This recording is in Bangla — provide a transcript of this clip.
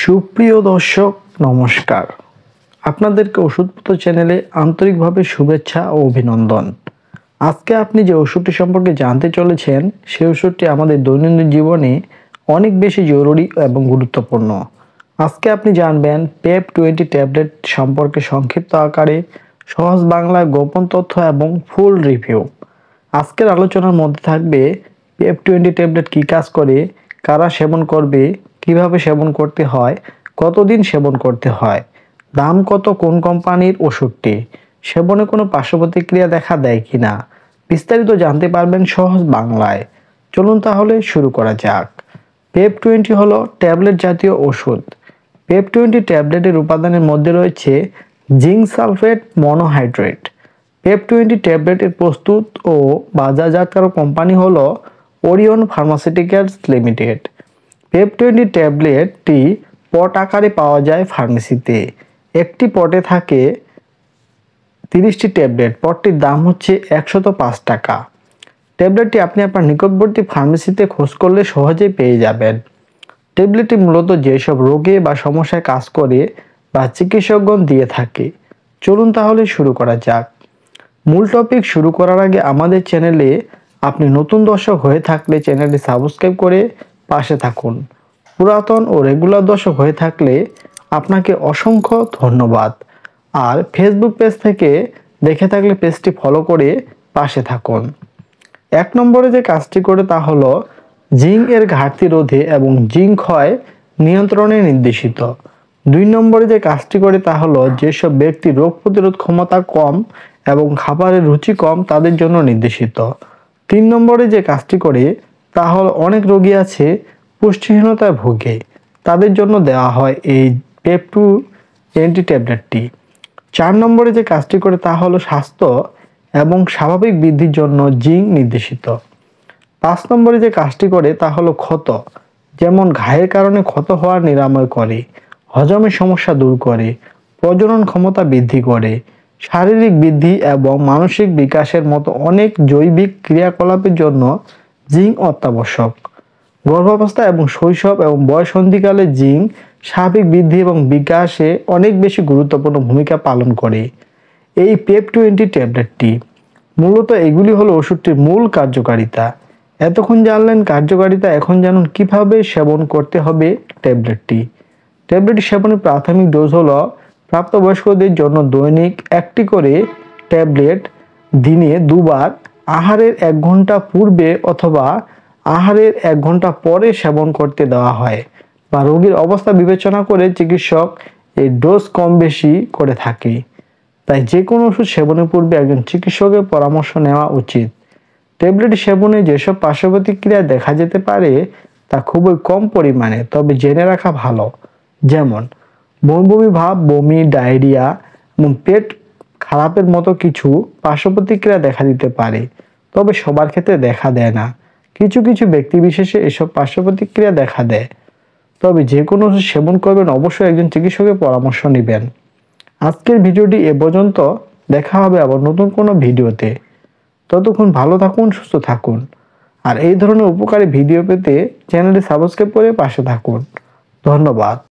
সুপ্রিয় দর্শক নমস্কার। আপনাদেরকে ওষুধপত্র চ্যানেলে আন্তরিকভাবে শুভেচ্ছা ও অভিনন্দন। আজকে আপনি যে ওষুধটি সম্পর্কে জানতে চলেছেন সেই ওষুধটি আমাদের দৈনন্দিন জীবনে অনেক বেশি জরুরি এবং গুরুত্বপূর্ণ। আজকে আপনি জানবেন PEP20 ট্যাবলেট সম্পর্কে সংক্ষিপ্ত আকারে সহজ বাংলায় গোপন তথ্য এবং ফুল রিভিউ। আজকের আলোচনার মধ্যে থাকবে PEP20 ট্যাবলেট কী কাজ করে, কারা সেবন করবে, কিভাবে সেবন করতে হয়, কতদিন সেবন করতে হয়, দাম কত, কোন কোম্পানির ওষুধটি, সেবনে কোনো পার্শ্ব প্রতিক্রিয়া দেখা দেয় কিনা, বিস্তারিত জানতে পারবেন সহজ বাংলায়। চলুন তাহলে শুরু করা যাক। PEP20 হলো ট্যাবলেট জাতীয় ওষুধ। PEP20 ট্যাবলেটের উপাদানের মধ্যে রয়েছে জিঙ্ক সালফেট মনোহাইড্রেট। PEP20 ট্যাবলেটের প্রস্তুত ও বাজারজাতকারক কোম্পানি হলো ওরিয়ন ফার্মাসিউটিক্যালস লিমিটেড। PEP20 ট্যাবলেটটি পট আকারে পাওয়া যায় ফার্মেসিতে। একটি পটে থাকে 30টি ট্যাবলেট। পটটির দাম হচ্ছে 105 টাকা। ট্যাবলেটটি আপনি আপনার নিকটবর্তী ফার্মেসিতে খোঁজ করলে সহজেই পেয়ে যাবেন। ট্যাবলেটটি মূলত যেসব রোগে বা সমস্যায় কাজ করে বা চিকিৎসকগণ দিয়ে থাকে। চলুন তাহলে শুরু করা যাক। মূল টপিক শুরু করার আগে আমাদের চ্যানেলে আপনি নতুন দর্শক হয়ে থাকলে চ্যানেলটি সাবস্ক্রাইব করে পাশে থাকুন। পুরাতন ও রেগুলার দর্শক হয়ে থাকলে আপনাকে অসংখ্য ধন্যবাদ। আর ফেসবুক পেজ থেকে দেখে থাকলে পেজটি ফলো করে পাশে থাকুন। 1 নম্বরে যে কাজটি করে তা হলো জিঙ্ক এর ঘাটতি রোধে এবং জিঙ্ক ক্ষয় নিয়ন্ত্রণে নির্দেশিত। 2 নম্বরে যে কাজটি করে তা হলো যেসব ব্যক্তি রোগ প্রতিরোধ ক্ষমতা কম এবং খাবারের রুচি কম তাদের জন্য নির্দেশিত। 3 নম্বরে যে কাজটি করে তা হলো অনেক রোগী আছে পুষ্টিহীনতায় ভোগে, তাদের জন্য দেওয়া হয় এই PEP20 ট্যাবলেটটি। 4 নম্বরে যে কাজটি করে তা হলো স্বাস্থ্য এবং স্বাভাবিক বৃদ্ধির জন্য জিঙ্ক নির্দেশিত। 5 নম্বরে যে কাজটি করে তা হলো ক্ষত, যেমন ঘায়ের কারণে ক্ষত হওয়ার নিরাময় করে, হজমের সমস্যা দূর করে, প্রজনন ক্ষমতা বৃদ্ধি করে, শারীরিক বৃদ্ধি এবং মানসিক বিকাশের মতো অনেক জৈবিক ক্রিয়াকলাপের জন্য জিঙ্ক অত্যাবশ্যক। গর্ভাবস্থা এবং শৈশব এবং বয়ঃসন্ধিকালে জিঙ্ক স্বাভাবিক বৃদ্ধি এবং বিকাশে অনেক বেশি গুরুত্বপূর্ণ ভূমিকা পালন করে। এই PEP20 ট্যাবলেটটি মূলত এগুলি হলো ওষুধটির মূল কার্যকারিতা। এতক্ষণ জানলেন কার্যকারিতা, এখন জানুন কিভাবে সেবন করতে হবে ট্যাবলেটটি। ট্যাবলেটটি সেবনের প্রাথমিক ডোজ হলো প্রাপ্তবয়স্কদের জন্য দৈনিক 1টি করে ট্যাবলেট দিনে 2 বার আহারের 1 ঘন্টা পূর্বে অথবা আহারের 1 ঘন্টা পরে সেবন করতে দেওয়া হয়, বা রোগীর অবস্থা বিবেচনা করে চিকিৎসক এই ডোজ কম বেশি করে থাকে। তাই যে কোনো ওষুধ সেবনের পূর্বে একজন চিকিৎসকের পরামর্শ নেওয়া উচিত। ট্যাবলেট সেবনে যেসব পার্শ্ব প্রতিক্রিয়া দেখা যেতে পারে তা খুবই কম পরিমাণে, তবে জেনে রাখা ভালো। যেমন বমি ভাব, বমি, ডায়রিয়া এবং পেট খারাপের মতো কিছু পার্শ্ব প্রতিক্রিয়া দেখা দিতে পারে, তবে সবার ক্ষেত্রে দেখা দেয় না। কিছু কিছু ব্যক্তি বিশেষে এসব পার্শ্ব প্রতিক্রিয়া দেখা দেয়। তবে যে কোনো ওষুধ সেবন করবেন অবশ্যই একজন চিকিৎসকের পরামর্শ নেবেন। আজকের ভিডিওটি এ পর্যন্ত। দেখা হবে আবার নতুন কোনো ভিডিওতে। ততক্ষণ ভালো থাকুন, সুস্থ থাকুন। আর এই ধরনের উপকারী ভিডিও পেতে চ্যানেলটি সাবস্ক্রাইব করে পাশে থাকুন। ধন্যবাদ।